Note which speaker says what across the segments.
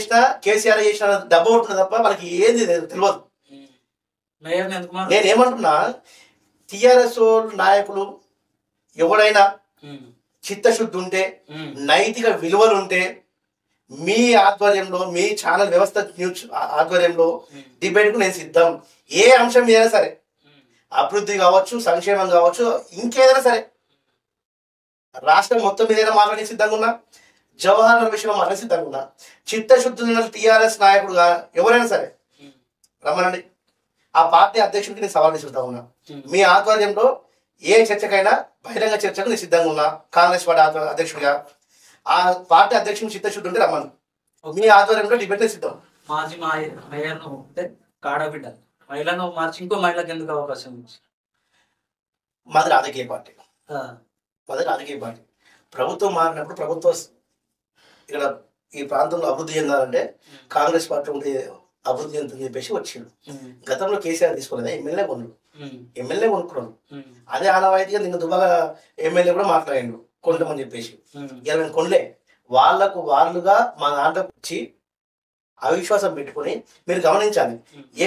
Speaker 1: చేసినా కేసీఆర్ చేసిన దెబ్బ ఉంటుంది తప్ప మనకి ఏది తెలియదు. నేనేమంటున్నా, టిఆర్ఎస్ నాయకులు ఎవడైనా చిత్తశుద్ధి ఉంటే, నైతిక విలువలు ఉంటే, మీ ఆధ్వర్యంలో, మీ ఛానల్ వ్యవస్థ న్యూస్ ఆధ్వర్యంలో డిబేట్కు నేను సిద్ధం. ఏ అంశం ఏదైనా సరే, అభివృద్ధి కావచ్చు, సంక్షేమం కావచ్చు, ఇంకేదైనా సరే, రాష్ట్రం మొత్తం మీదైనా మాట్లాడే సిద్ధంగా ఉన్నా, జవహర్ లాల్ విషయంలో మాట్లాడే సిద్ధంగా ఉన్నా. చిత్తశుద్ధి ఉన్న టిఆర్ఎస్ నాయకుడుగా ఎవరైనా సరే రమ్మనండి. ఆ పార్టీ అధ్యక్షుడికి నేను సవాల్ విసురుతా ఉన్నా. మీ ఆధ్వర్యంలో ఏ చర్చకైనా, బహిరంగ చర్చకు నేను సిద్ధంగా ఉన్నా. కాంగ్రెస్ పార్టీ అధ్యక్షుడిగా ఆ పార్టీ అధ్యక్షుడు చిత్తశుద్ధి ఉంటే రమ్మను. మీ ఆధ్వర్యంలో డిబేట్ సిద్ధం.
Speaker 2: మాజీ మేయర్ను కాడబిడ్డ మహిళను మార్చి ఇంకో మహిళకి ఎందుకు అవకాశం?
Speaker 1: మాది రాజకీయ పార్టీ. ప్రభుత్వం మారినప్పుడు ప్రభుత్వం ఇక్కడ ఈ ప్రాంతంలో అభివృద్ధి చెందాలంటే కాంగ్రెస్ పార్టీ ఉంటే అభివృద్ధి చెందుతుందని చెప్పేసి వచ్చిండు. గతంలో కేసీఆర్ తీసుకోలేదు, ఎమ్మెల్యే కొనుక్కున్నాడు. అదే ఆనవాయితీగా నిన్న దుబాగా ఎమ్మెల్యే కూడా మాట్లాడిండు కొంటామని చెప్పేసి. ఇలా మేము కొనలే, వాళ్ళుగా మా దాంట్లో వచ్చి అవిశ్వాసం పెట్టుకుని, మీరు గమనించాలి,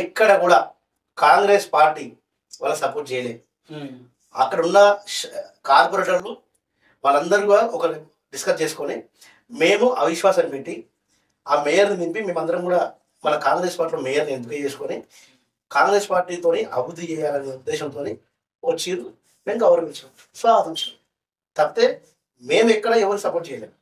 Speaker 1: ఎక్కడ కూడా కాంగ్రెస్ పార్టీ వాళ్ళ సపోర్ట్ చేయలేదు. అక్కడ ఉన్న కార్పొరేటర్లు వాళ్ళందరూ కూడా ఒక డిస్కస్ చేసుకొని మేము అవిశ్వాసం పెట్టి ఆ మేయర్ని నింపి మేమందరం కూడా మన కాంగ్రెస్ పార్టీలో మేయర్ని ఎంపిక చేసుకొని కాంగ్రెస్ పార్టీతో అభివృద్ధి చేయాలనే ఉద్దేశంతో వచ్చిర్రు. మేము గౌరవించాం, స్వాగతించాం. తప్పితే మేము ఎక్కడ ఎవరు సపోర్ట్ చేయలేము.